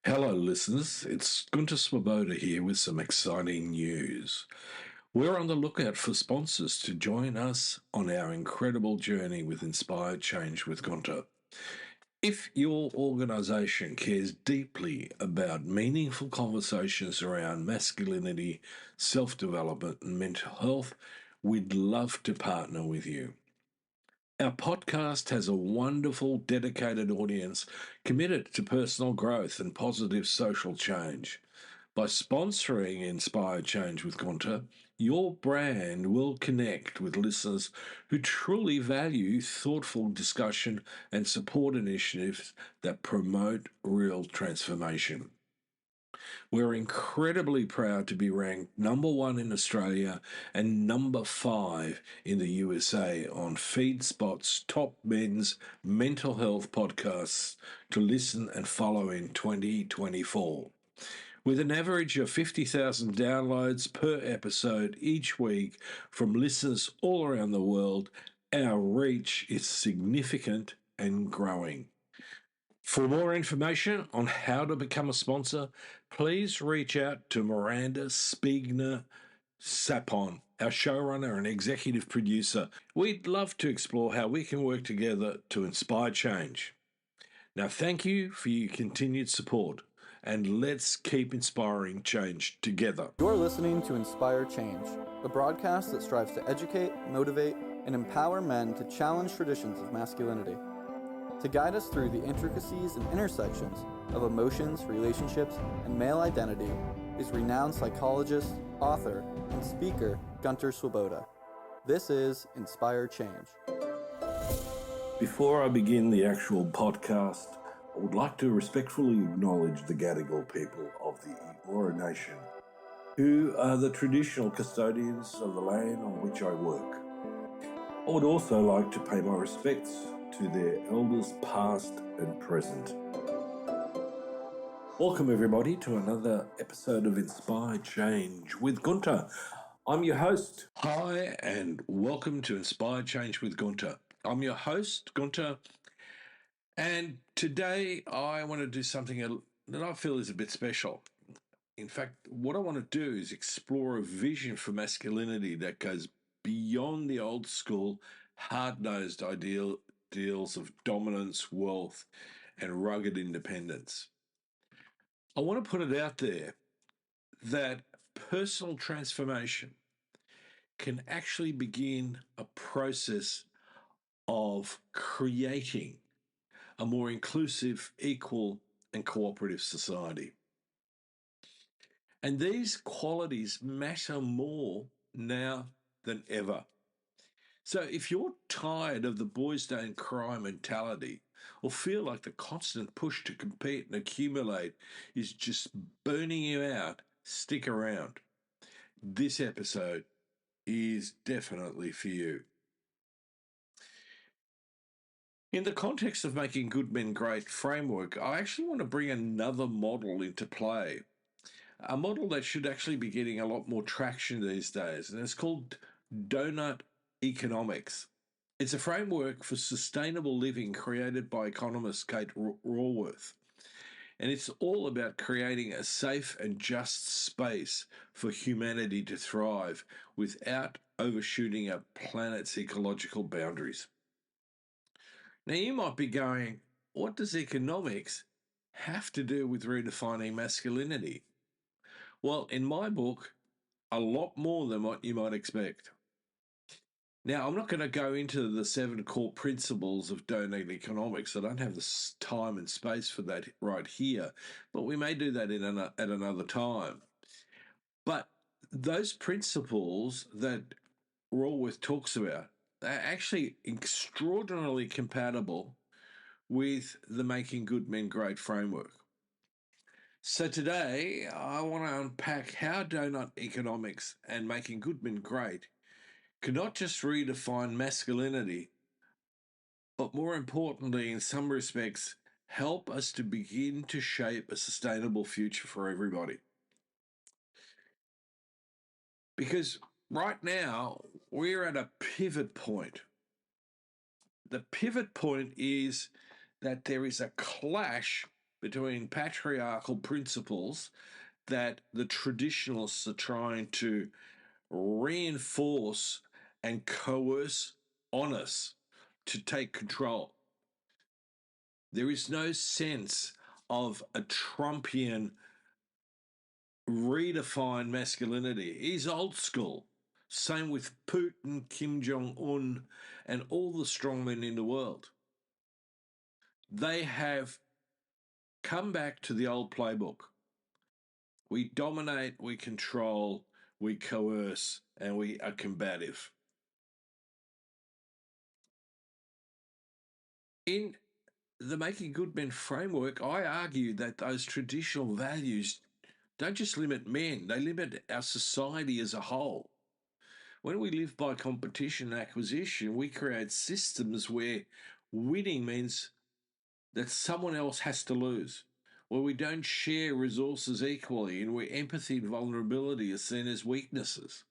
Hello, listeners. It's Gunter Swoboda here with some exciting news. We're on the lookout for sponsors to join us on our incredible journey with Inspire Change with Gunter. If your organization cares deeply about meaningful conversations around masculinity, self development, and mental health, we'd love to partner with you. Our podcast has a wonderful, dedicated audience committed to personal growth and positive social change. By sponsoring Inspire Change with Gunter, your brand will connect with listeners who truly value thoughtful discussion and support initiatives that promote real transformation. We're incredibly proud to be ranked #1 in Australia and #5 in the USA on FeedSpot's top men's mental health podcasts to listen and follow in 2024. With an average of 50,000 downloads per episode each week from listeners all around the world, our reach is significant and growing. For more information on how to become a sponsor, please reach out to Miranda Spigener-Sapon, our showrunner and executive producer. We'd love to explore how we can work together to inspire change. Now, thank you for your continued support, and let's keep inspiring change together. You're listening to Inspire Change, a broadcast that strives to educate, motivate, and empower men to challenge traditions of masculinity. To guide us through the intricacies and intersections of emotions, relationships, and male identity is renowned psychologist, author, and speaker Gunter Swoboda. This is Inspire Change. Before I begin the actual podcast, I would like to respectfully acknowledge the Gadigal people of the Eora Nation, who are the traditional custodians of the land on which I work. I would also like to pay my respects to their elders past and present. Welcome everybody to another episode of Inspire Change with Gunter. I'm your host. Hi and welcome to Inspire Change with Gunter. I'm your host, Gunter, and today I want to do something that I feel is a bit special. In fact, what I want to do is explore a vision for masculinity that goes beyond the old school, hard-nosed ideals of dominance, wealth, and rugged independence. I want to put it out there that personal transformation can actually begin a process of creating a more inclusive, equal, and cooperative society. And these qualities matter more now than ever. So if you're tired of the boys don't cry mentality, or feel like the constant push to compete and accumulate is just burning you out, stick around. This episode is definitely for you. In the context of making good men great framework, I actually want to bring another model into play. A model that should actually be getting a lot more traction these days, and it's called donut economics. It's a framework for sustainable living created by economist Kate Raworth. And it's all about creating a safe and just space for humanity to thrive without overshooting our planet's ecological boundaries. Now, you might be going, what does economics have to do with redefining masculinity? Well, in my book, a lot more than what you might expect. Now, I'm not going to go into the 7 core principles of donut economics. I don't have the time and space for that right here, but we may do that at another time. But those principles that Raworth talks about are actually extraordinarily compatible with the Making Good Men Great framework. So today, I want to unpack how donut economics and Making Good Men Great could not just redefine masculinity, but more importantly, in some respects, help us to begin to shape a sustainable future for everybody. Because right now, we're at a pivot point. The pivot point is that there is a clash between patriarchal principles that the traditionalists are trying to reinforce and coerce on us to take control. There is no sense of a Trumpian redefined masculinity. He's old school. Same with Putin, Kim Jong-un, and all the strongmen in the world. They have come back to the old playbook. We dominate, we control, we coerce, and we are combative. In the Making Good Men framework, I argue that those traditional values don't just limit men, they limit our society as a whole. When we live by competition and acquisition, we create systems where winning means that someone else has to lose, where we don't share resources equally, and where empathy and vulnerability are seen as weaknesses.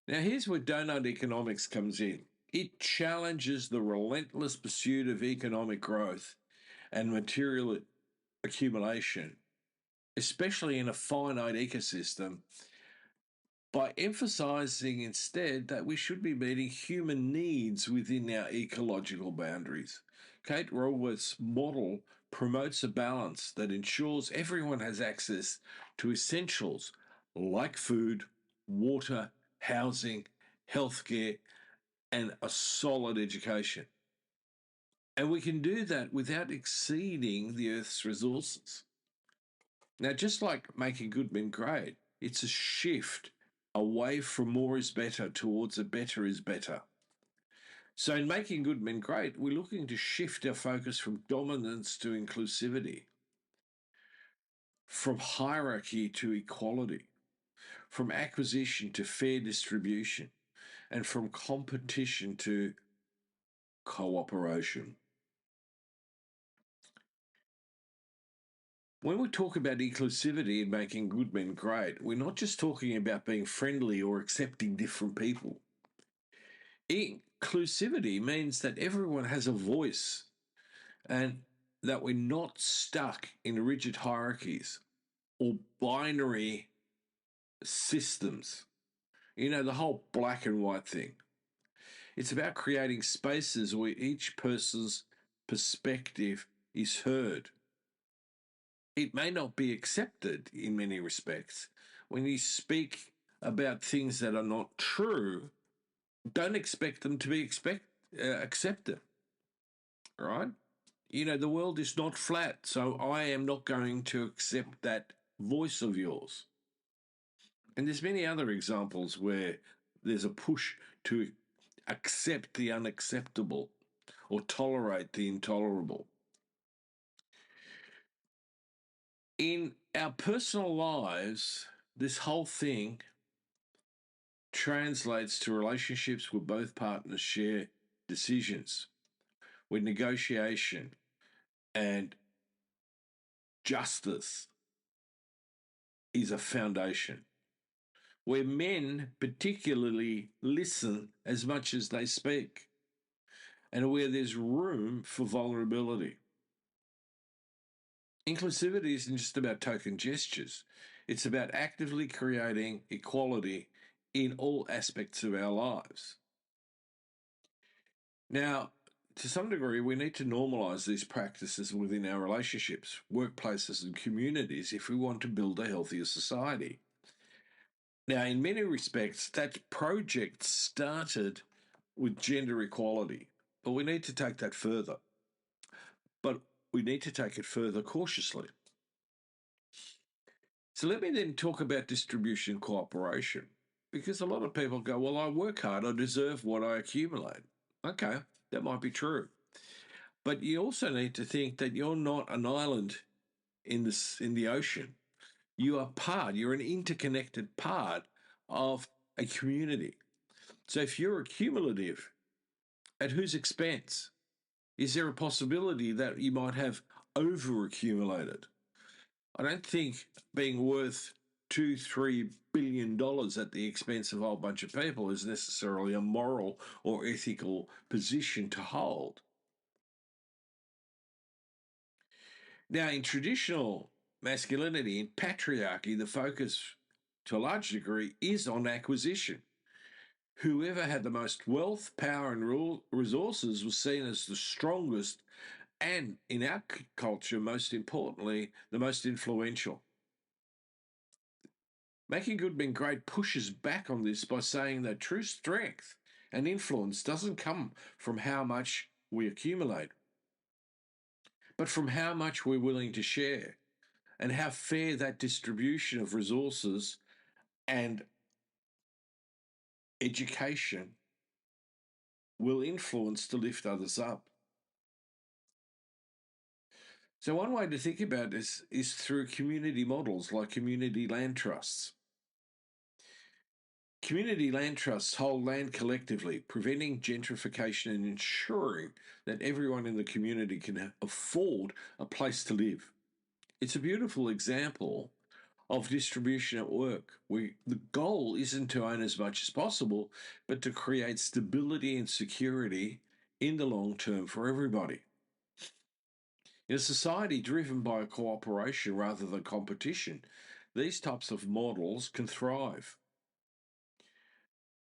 Now, here's where donut economics comes in. It challenges the relentless pursuit of economic growth and material accumulation, especially in a finite ecosystem, by emphasizing instead that we should be meeting human needs within our ecological boundaries. Kate Raworth's model promotes a balance that ensures everyone has access to essentials like food, water, housing, healthcare, and a solid education. And we can do that without exceeding the Earth's resources. Now, just like Making Good Men Great, it's a shift away from more is better towards a better is better. So in Making Good Men Great, we're looking to shift our focus from dominance to inclusivity, from hierarchy to equality, from acquisition to fair distribution, and from competition to cooperation. When we talk about inclusivity and making good men great, we're not just talking about being friendly or accepting different people. Inclusivity means that everyone has a voice and that we're not stuck in rigid hierarchies or binary systems. You know, the whole black and white thing. It's about creating spaces where each person's perspective is heard. It may not be accepted in many respects. When you speak about things that are not true, don't expect them to be accepted, right? You know, the world is not flat, so I am not going to accept that voice of yours. And there's many other examples where there's a push to accept the unacceptable or tolerate the intolerable. In our personal lives, this whole thing translates to relationships where both partners share decisions, where negotiation and justice is a foundation, where men particularly listen as much as they speak, and where there's room for vulnerability. Inclusivity isn't just about token gestures. It's about actively creating equality in all aspects of our lives. Now, to some degree, we need to normalize these practices within our relationships, workplaces, and communities if we want to build a healthier society. Now, in many respects, that project started with gender equality, but we need to take that further. But we need to take it further cautiously. So let me then talk about distribution cooperation, because a lot of people go, well, I work hard, I deserve what I accumulate. Okay, that might be true. But you also need to think that you're not an island in the ocean. You're an interconnected part of a community. So if you're accumulative, at whose expense? Is there a possibility that you might have over-accumulated? I don't think being worth $2-3 billion at the expense of a whole bunch of people is necessarily a moral or ethical position to hold. Now, in traditional masculinity, in patriarchy, the focus to a large degree is on acquisition. Whoever had the most wealth, power, and resources was seen as the strongest and, in our culture, most importantly, the most influential. Making Good Men Great pushes back on this by saying that true strength and influence doesn't come from how much we accumulate, but from how much we're willing to share and how fair that distribution of resources and education will influence to lift others up. So one way to think about this is through community models like community land trusts. Community land trusts hold land collectively, preventing gentrification and ensuring that everyone in the community can afford a place to live. It's a beautiful example of distribution at work, where the goal isn't to own as much as possible, but to create stability and security in the long term for everybody. In a society driven by cooperation rather than competition, these types of models can thrive.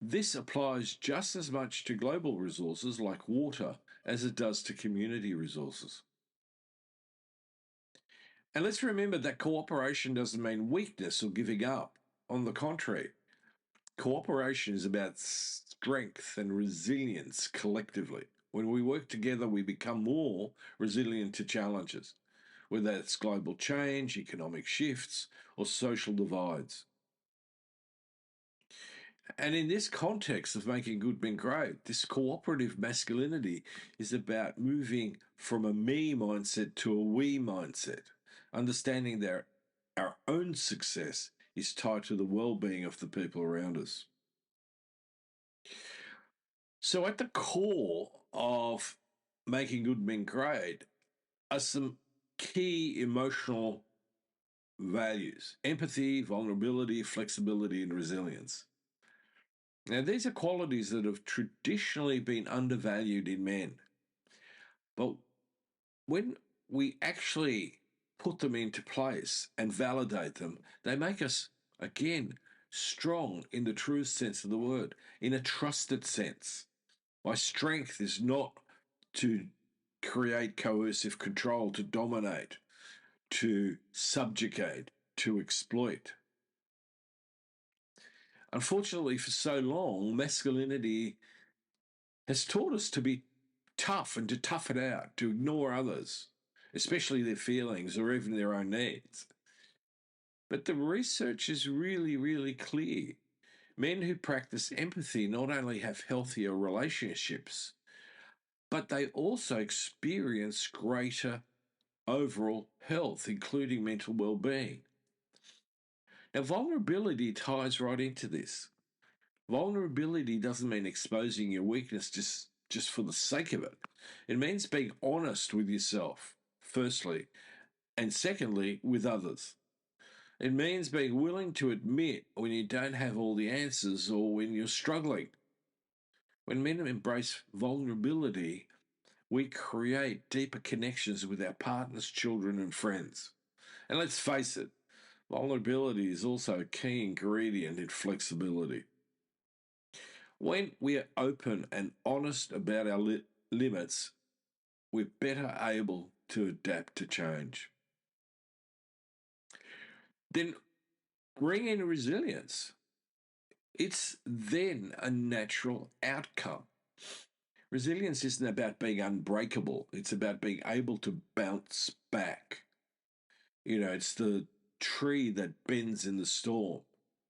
This applies just as much to global resources like water as it does to community resources. And let's remember that cooperation doesn't mean weakness or giving up. On the contrary, cooperation is about strength and resilience collectively. When we work together, we become more resilient to challenges, whether it's global change, economic shifts, or social divides. And in this context of making good men great, this cooperative masculinity is about moving from a me mindset to a we mindset, understanding that our own success is tied to the well-being of the people around us. So at the core of making good men great are some key emotional values: empathy, vulnerability, flexibility, and resilience. Now, these are qualities that have traditionally been undervalued in men. But when we actually put them into place and validate them, they make us, again, strong in the truest sense of the word, in a trusted sense. My strength is not to create coercive control, to dominate, to subjugate, to exploit. Unfortunately, for so long, masculinity has taught us to be tough and to tough it out, to ignore others, especially their feelings or even their own needs. But the research is really, really clear. Men who practice empathy not only have healthier relationships, but they also experience greater overall health, including mental well-being. Now, vulnerability ties right into this. Vulnerability doesn't mean exposing your weakness just for the sake of it. It means being honest with yourself, firstly, and secondly, with others. It means being willing to admit when you don't have all the answers or when you're struggling. When men embrace vulnerability, we create deeper connections with our partners, children, and friends. And let's face it, vulnerability is also a key ingredient in flexibility. When we are open and honest about our limits, we're better able to adapt to change. Then bring in resilience. It's then a natural outcome. Resilience isn't about being unbreakable, it's about being able to bounce back. It's the tree that bends in the storm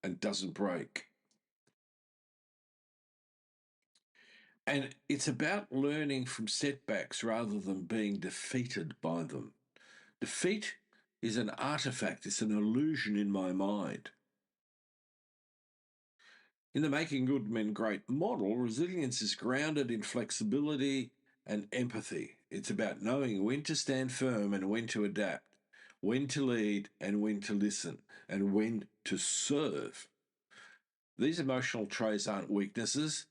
and doesn't break. And it's about learning from setbacks rather than being defeated by them. Defeat is an artifact, it's an illusion in my mind. In the Making Good Men Great model, resilience is grounded in flexibility and empathy. It's about knowing when to stand firm and when to adapt, when to lead and when to listen, and when to serve. These emotional traits aren't weaknesses.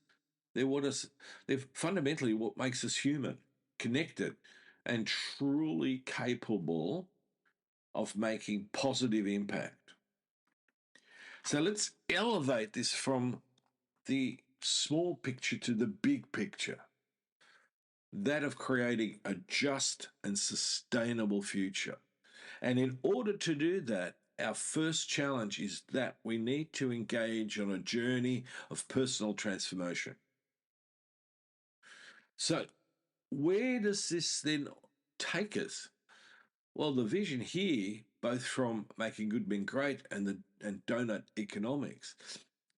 They're fundamentally what makes us human, connected, and truly capable of making positive impact. So let's elevate this from the small picture to the big picture, that of creating a just and sustainable future. And in order to do that, our first challenge is that we need to engage on a journey of personal transformation. So, where does this then take us? Well, the vision here, both from Making Good Men Great and donut economics,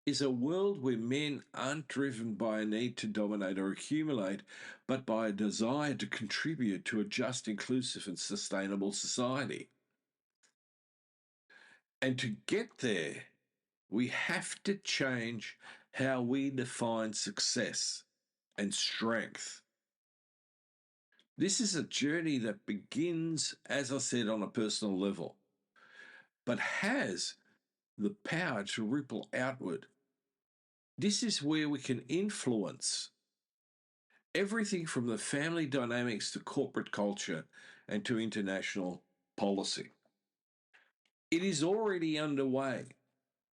is a world where men aren't driven by a need to dominate or accumulate, but by a desire to contribute to a just, inclusive, and sustainable society. And to get there, we have to change how we define success and strength. This is a journey that begins, as I said, on a personal level, but has the power to ripple outward. This is where we can influence everything from the family dynamics to corporate culture and to international policy. It is already underway,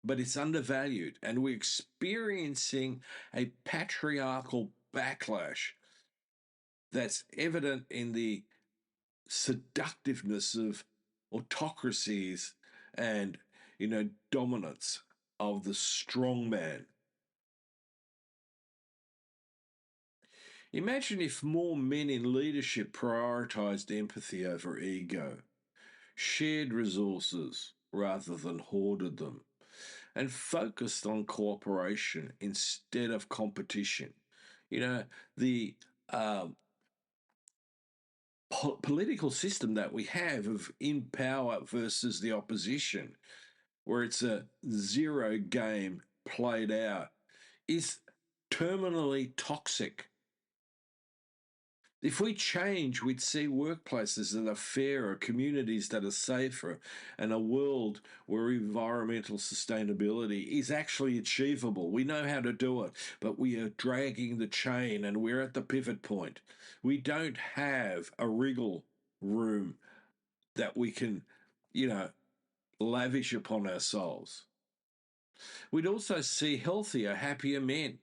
but it's undervalued, and we're experiencing a patriarchal backlash that's evident in the seductiveness of autocracies and, dominance of the strong man. Imagine if more men in leadership prioritized empathy over ego, shared resources rather than hoarded them, and focused on cooperation instead of competition. The political system that we have of in power versus the opposition, where it's a zero game played out, is terminally toxic. If we change, we'd see workplaces that are fairer, communities that are safer, and a world where environmental sustainability is actually achievable. We know how to do it, but we are dragging the chain and we're at the pivot point. We don't have a wriggle room that we can, lavish upon ourselves. We'd also see healthier, happier men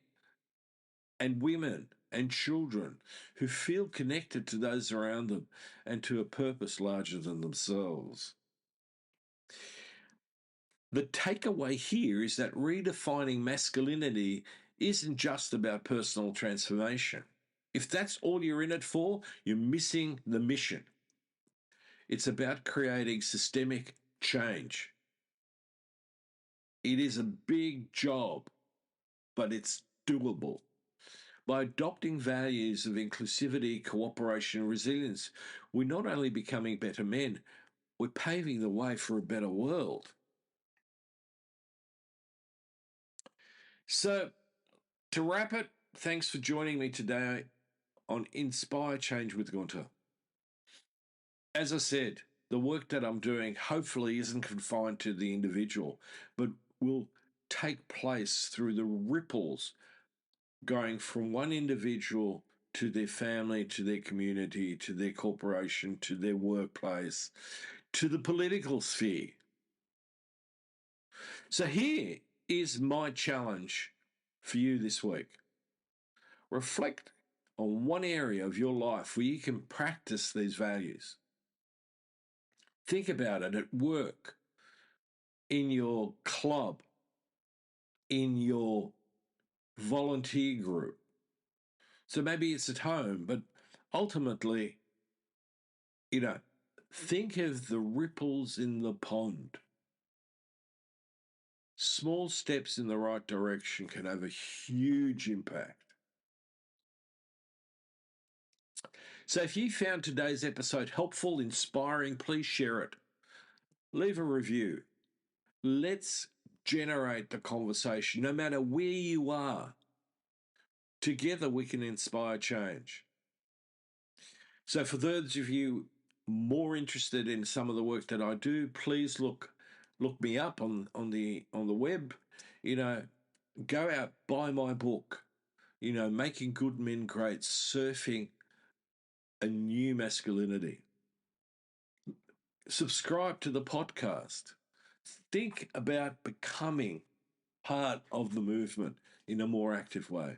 and women and children who feel connected to those around them and to a purpose larger than themselves. The takeaway here is that redefining masculinity isn't just about personal transformation. If that's all you're in it for, you're missing the mission. It's about creating systemic change. It is a big job, but it's doable. By adopting values of inclusivity, cooperation, and resilience, we're not only becoming better men, we're paving the way for a better world. So, to wrap it, thanks for joining me today on Inspire Change with Gunter. As I said, the work that I'm doing hopefully isn't confined to the individual, but will take place through the ripples going from one individual to their family, to their community, to their corporation, to their workplace, to the political sphere. So here is my challenge for you this week. Reflect on one area of your life where you can practice these values. Think about it at work, in your club, in your volunteer group. So maybe it's at home, but ultimately, think of the ripples in the pond. Small steps in the right direction can have a huge impact. So if you found today's episode helpful, inspiring, please share it. Leave a review. Let's generate the conversation, no matter where you are. Together we can inspire change. So for those of you more interested in some of the work that I do, please look me up on the web. Go out, buy my book. Making Good Men Great, surfing a new masculinity. Subscribe to the podcast. Think about becoming part of the movement in a more active way.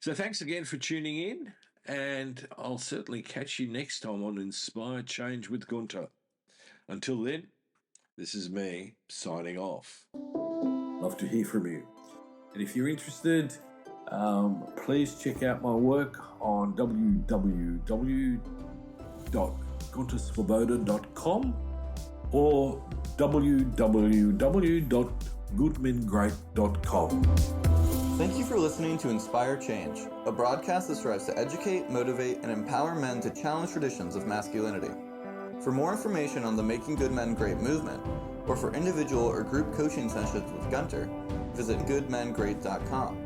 So thanks again for tuning in, and I'll certainly catch you next time on Inspire Change with Gunter. Until then, this is me signing off. Love to hear from you. And if you're interested, please check out my work on www.gunterswoboda.com or www.goodmengreat.com. Thank you for listening to Inspire Change, a broadcast that strives to educate, motivate, and empower men to challenge traditions of masculinity. For more information on the Making Good Men Great movement, or for individual or group coaching sessions with Gunter, visit goodmengreat.com.